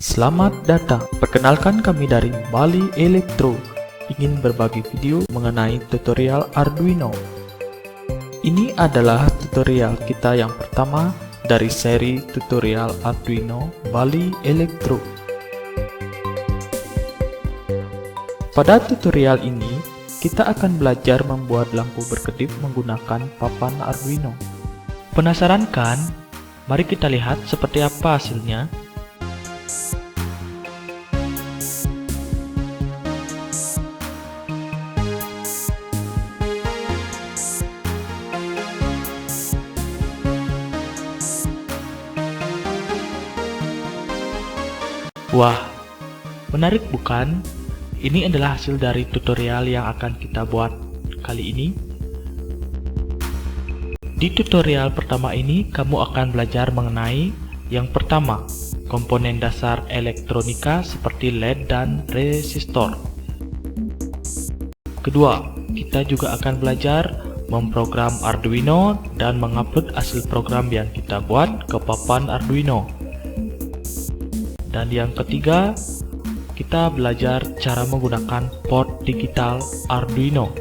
Selamat datang, perkenalkan kami dari Bali Elektro, ingin berbagi video mengenai tutorial Arduino. Ini adalah tutorial kita yang pertama dari seri tutorial Arduino Bali Elektro. Pada tutorial ini, kita akan belajar membuat lampu berkedip menggunakan papan Arduino. Penasaran kan? Mari kita lihat seperti apa hasilnya. Wah, menarik bukan? Ini adalah hasil dari tutorial yang akan kita buat kali ini. Di tutorial pertama ini, kamu akan belajar mengenai yang pertama, komponen dasar elektronika seperti LED dan resistor. Kedua, kita juga akan belajar memprogram Arduino dan mengupload hasil program yang kita buat ke papan Arduino. Dan yang ketiga, kita belajar cara menggunakan port digital Arduino.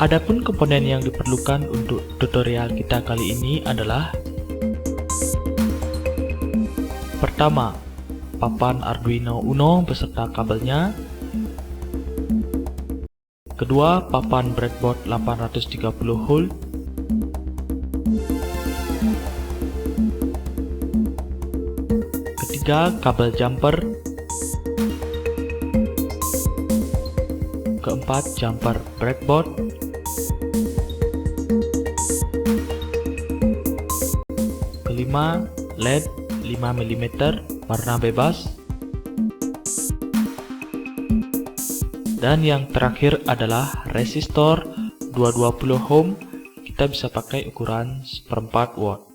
Adapun komponen yang diperlukan untuk tutorial kita kali ini adalah: pertama, papan Arduino Uno beserta kabelnya. Kedua, papan breadboard 830 volt. Ketiga, kabel jumper. Keempat, jumper breadboard. Kelima, LED 5 mm warna bebas. Dan yang terakhir adalah resistor 220 ohm. Kita bisa pakai ukuran 1/4 watt.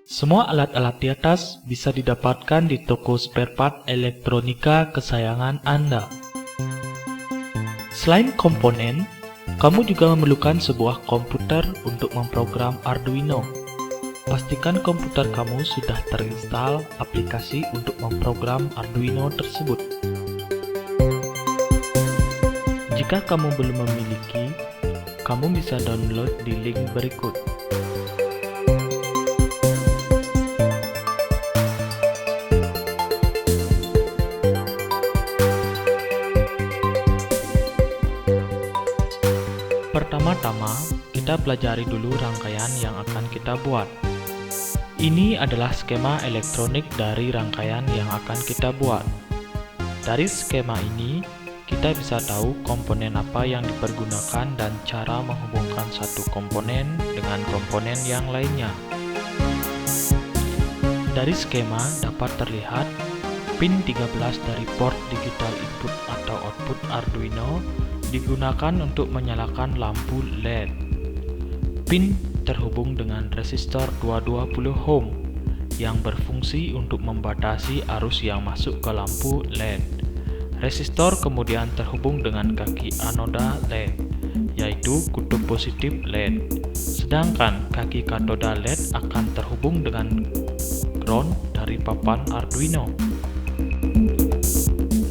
Semua alat-alat di atas bisa didapatkan di toko spare part elektronika kesayangan Anda. Selain komponen, kamu juga memerlukan sebuah komputer untuk memprogram Arduino. Pastikan komputer kamu sudah terinstall aplikasi untuk memprogram Arduino tersebut. Jika kamu belum memiliki, kamu bisa download di link berikut. Pertama-tama, kita pelajari dulu rangkaian yang akan kita buat. Ini adalah skema elektronik dari rangkaian yang akan kita buat. Dari skema ini, kita bisa tahu komponen apa yang dipergunakan dan cara menghubungkan satu komponen dengan komponen yang lainnya. Dari skema dapat terlihat pin 13 dari port digital input atau output Arduino digunakan untuk menyalakan lampu LED. Pin terhubung dengan resistor 220 ohm yang berfungsi untuk membatasi arus yang masuk ke lampu LED. Resistor kemudian terhubung dengan kaki anoda LED, yaitu kutub positif LED. Sedangkan kaki katoda LED akan terhubung dengan ground dari papan Arduino.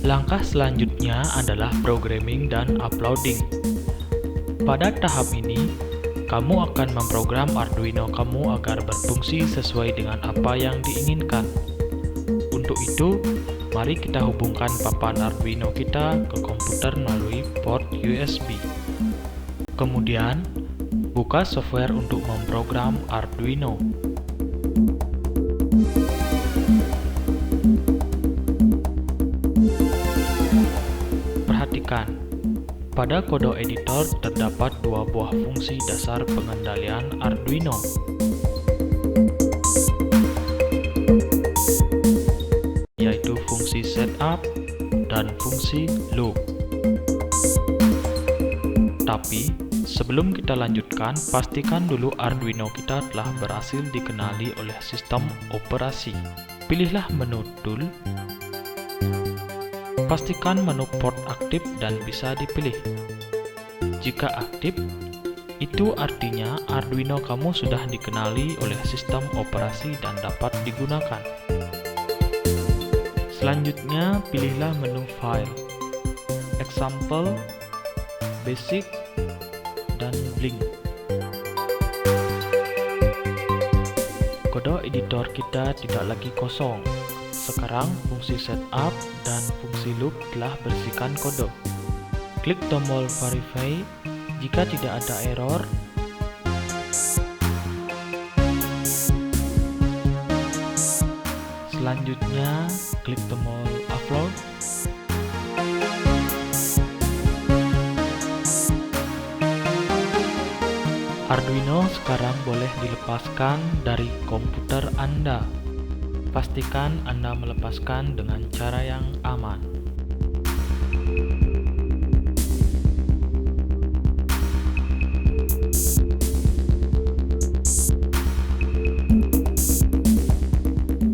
Langkah selanjutnya adalah programming dan uploading. Pada tahap ini, kamu akan memprogram Arduino kamu agar berfungsi sesuai dengan apa yang diinginkan. Untuk itu, mari kita hubungkan papan Arduino kita ke komputer melalui port USB. Kemudian, buka software untuk memprogram Arduino. Perhatikan, pada kode editor terdapat dua buah fungsi dasar pengendalian Arduino, yaitu fungsi setup dan fungsi loop. Tapi, sebelum kita lanjutkan, pastikan dulu Arduino kita telah berhasil dikenali oleh sistem operasi. Pilihlah menu Tool. Pastikan menu port aktif dan bisa dipilih. Jika aktif, Itu artinya Arduino kamu sudah dikenali oleh sistem operasi dan dapat digunakan. Selanjutnya, pilihlah menu File, Example, Basic, dan Blink. Kode editor kita tidak lagi kosong. Sekarang fungsi setup dan fungsi loop telah berisikan kode. Klik tombol Verify jika tidak ada error. Selanjutnya, klik tombol Upload. Arduino sekarang boleh dilepaskan dari komputer Anda. Pastikan Anda melepaskan dengan cara yang aman.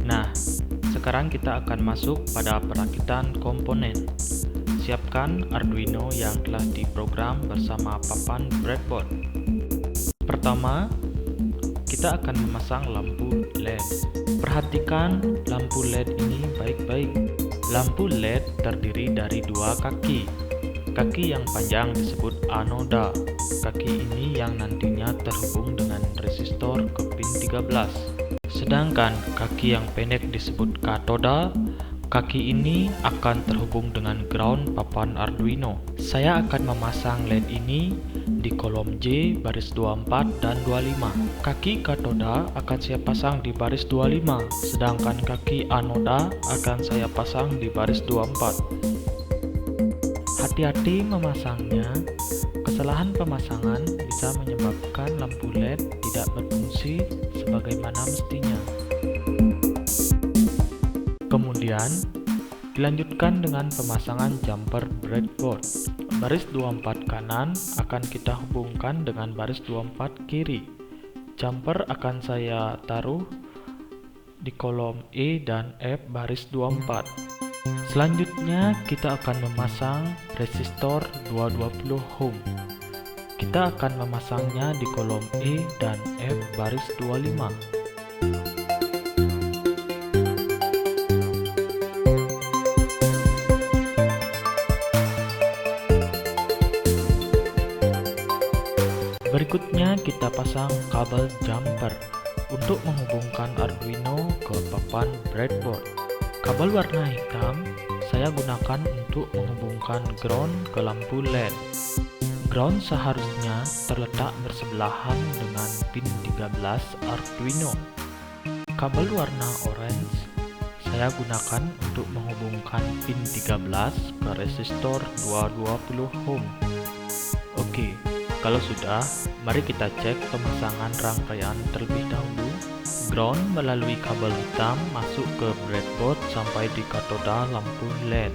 Nah, sekarang kita akan masuk pada perakitan komponen. Siapkan Arduino yang telah diprogram bersama papan breadboard. Pertama, kita akan memasang lampu LED. Perhatikan lampu LED ini baik-baik. Lampu LED terdiri dari dua kaki. Kaki yang panjang disebut anoda. Kaki ini yang nantinya terhubung dengan resistor ke pin 13. Sedangkan kaki yang pendek disebut katoda. Kaki ini akan terhubung dengan ground papan Arduino. Saya akan memasang LED ini di kolom J baris 24 dan 25. Kaki katoda akan saya pasang di baris 25, sedangkan kaki anoda akan saya pasang di baris 24. Hati-hati memasangnya. Kesalahan pemasangan bisa menyebabkan lampu LED tidak berfungsi sebagaimana mestinya. Kemudian, dilanjutkan dengan pemasangan jumper breadboard. Baris 24 kanan akan kita hubungkan dengan baris 24 kiri. Jumper akan saya taruh di kolom E dan F baris 24. Selanjutnya, kita akan memasang resistor 220 ohm. Kita akan memasangnya di kolom E dan F baris 25. Berikutnya kita pasang kabel jumper untuk menghubungkan Arduino ke papan breadboard. Kabel warna hitam saya gunakan untuk menghubungkan ground ke lampu LED. Ground seharusnya terletak bersebelahan dengan pin 13 Arduino. Kabel warna orange saya gunakan untuk menghubungkan pin 13 ke resistor 220 ohm. Oke. Kalau sudah, mari kita cek pemasangan rangkaian terlebih dahulu. Ground melalui kabel hitam masuk ke breadboard sampai di katoda lampu LED.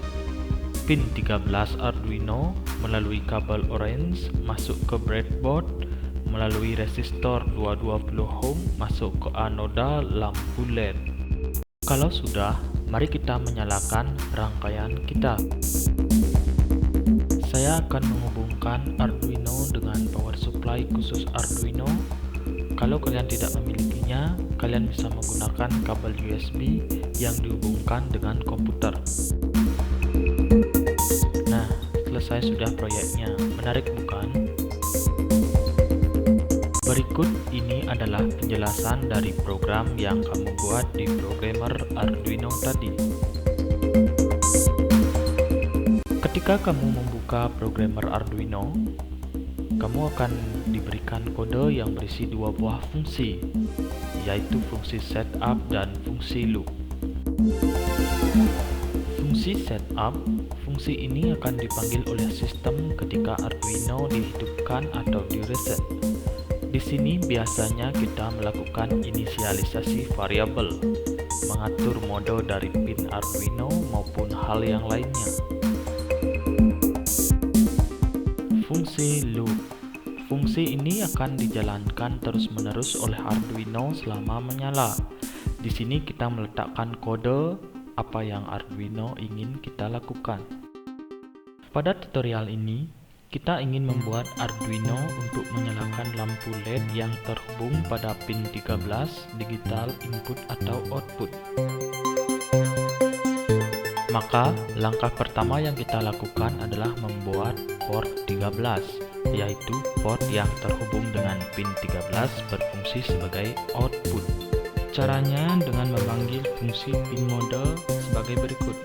Pin 13 Arduino melalui kabel orange masuk ke breadboard melalui resistor 220 ohm masuk ke anoda lampu LED. Kalau sudah, mari kita menyalakan rangkaian kita. Saya akan menghubungkan Arduino dengan power supply khusus Arduino. Kalau kalian tidak memilikinya, kalian bisa menggunakan kabel USB yang dihubungkan dengan komputer. Nah, selesai sudah proyeknya. Menarik bukan? Berikut ini adalah penjelasan dari program yang kamu buat di programmer Arduino tadi. Ketika kamu membuka programmer Arduino, kamu akan diberikan kode yang berisi dua buah fungsi, yaitu fungsi setup dan fungsi loop. Fungsi setup, fungsi ini akan dipanggil oleh sistem ketika Arduino dihidupkan atau di-reset. Di sini biasanya kita melakukan inisialisasi variabel, mengatur mode dari pin Arduino maupun hal yang lainnya. Fungsi loop. Fungsi ini akan dijalankan terus-menerus oleh Arduino selama menyala. Di sini kita meletakkan kode apa yang Arduino ingin kita lakukan. Pada tutorial ini, kita ingin membuat Arduino untuk menyalakan lampu LED yang terhubung pada pin 13 digital input atau output. Maka langkah pertama yang kita lakukan adalah membuat port 13, yaitu port yang terhubung dengan pin 13 berfungsi sebagai output. Caranya dengan memanggil fungsi pin model sebagai berikut.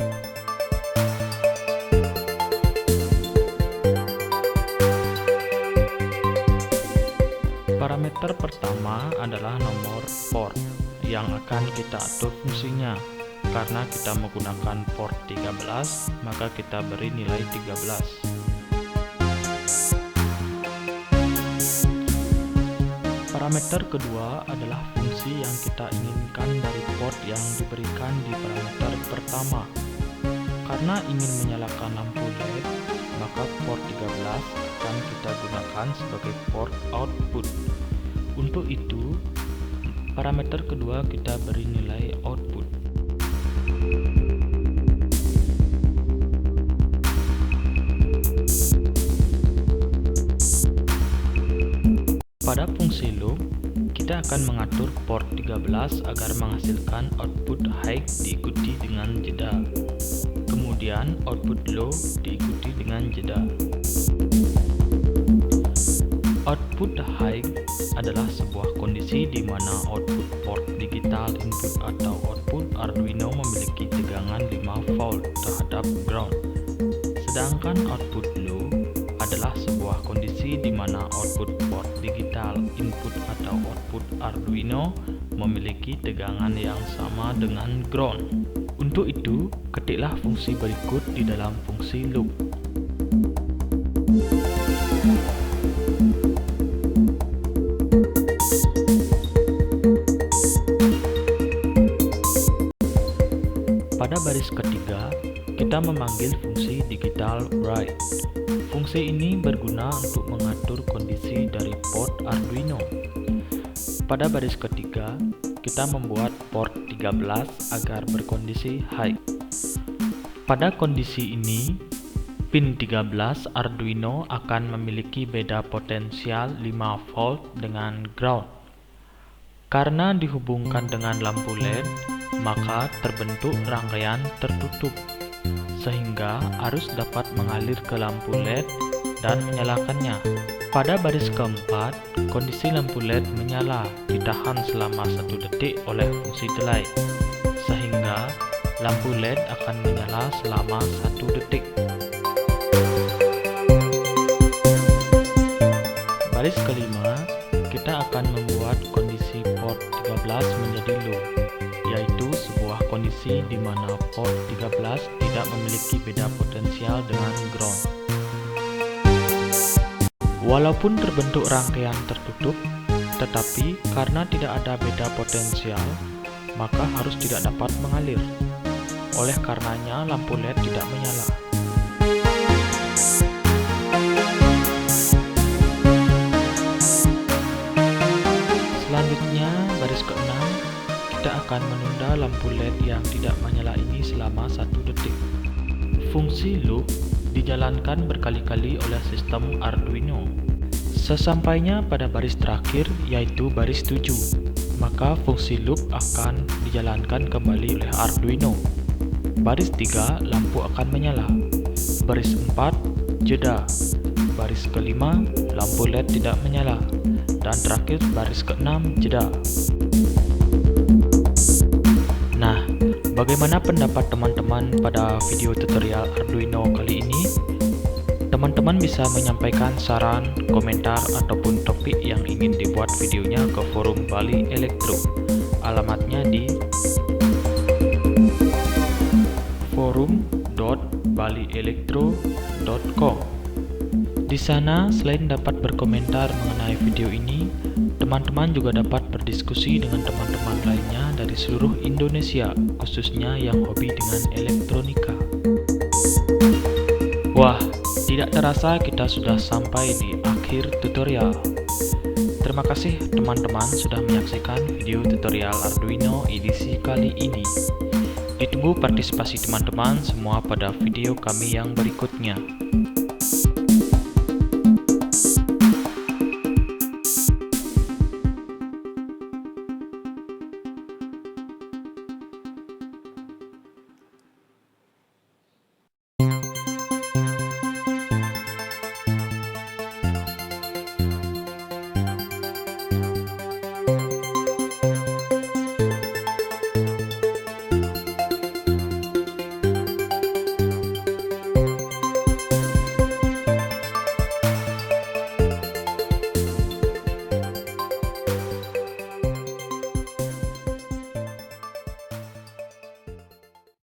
Parameter pertama adalah nomor port yang akan kita atur fungsinya. Karena kita menggunakan port 13, maka kita beri nilai 13. Parameter kedua adalah fungsi yang kita inginkan dari port yang diberikan di parameter pertama. Karena ingin menyalakan lampu LED, maka port 13 akan kita gunakan sebagai port output. Untuk itu, parameter kedua kita beri nilai output. Pada fungsi loop, kita akan mengatur port 13 agar menghasilkan output high diikuti dengan jeda. Kemudian output low diikuti dengan jeda. Output high adalah sebuah kondisi di mana output port digital input atau output Arduino memiliki tegangan 5 volt terhadap ground. Sedangkan output low adalah sebuah kondisi di mana output port digital input atau output Arduino memiliki tegangan yang sama dengan ground. Untuk itu, ketiklah fungsi berikut di dalam fungsi loop. Pada baris ketiga, kita memanggil fungsi digital write. Fungsi ini berguna untuk mengatur kondisi dari port Arduino. Pada baris ketiga, kita membuat port 13 agar berkondisi high. Pada kondisi ini, pin 13 Arduino akan memiliki beda potensial 5 volt dengan ground. Karena dihubungkan dengan lampu LED, maka terbentuk rangkaian tertutup, sehingga arus dapat mengalir ke lampu LED dan menyalakannya. Pada baris keempat, kondisi lampu LED menyala ditahan selama 1 detik oleh fungsi delay, sehingga lampu LED akan menyala selama 1 detik. Baris kelima, kita akan membuat kondisi port 13 menjadi low, yaitu sebuah kondisi di mana port 13 tidak memiliki beda potensial dengan ground. Walaupun terbentuk rangkaian tertutup, tetapi karena tidak ada beda potensial, maka arus tidak dapat mengalir. Oleh karenanya, lampu LED tidak menyala. Selanjutnya, baris ke-6, kita akan menunda lampu LED yang tidak menyala ini selama 1 detik. Fungsi loop dijalankan berkali-kali oleh sistem Arduino. Sesampainya pada baris terakhir, yaitu baris 7, maka fungsi loop akan dijalankan kembali oleh Arduino. Baris 3, lampu akan menyala. Baris 4, jeda. Baris ke-5, lampu LED tidak menyala. Dan terakhir baris ke-6, jeda. Nah, bagaimana pendapat teman-teman pada video tutorial Arduino kali ini? Teman-teman bisa menyampaikan saran, komentar, ataupun topik yang ingin dibuat videonya ke forum Bali Elektro. Alamatnya di forum.balielektro.com. Di sana, selain dapat berkomentar mengenai video ini, teman-teman juga dapat berdiskusi dengan teman-teman lainnya dari seluruh Indonesia, khususnya yang hobi dengan elektronika. Wah, tidak terasa kita sudah sampai di akhir tutorial. Terima kasih teman-teman sudah menyaksikan video tutorial Arduino edisi kali ini. Ditunggu partisipasi teman-teman semua pada video kami yang berikutnya.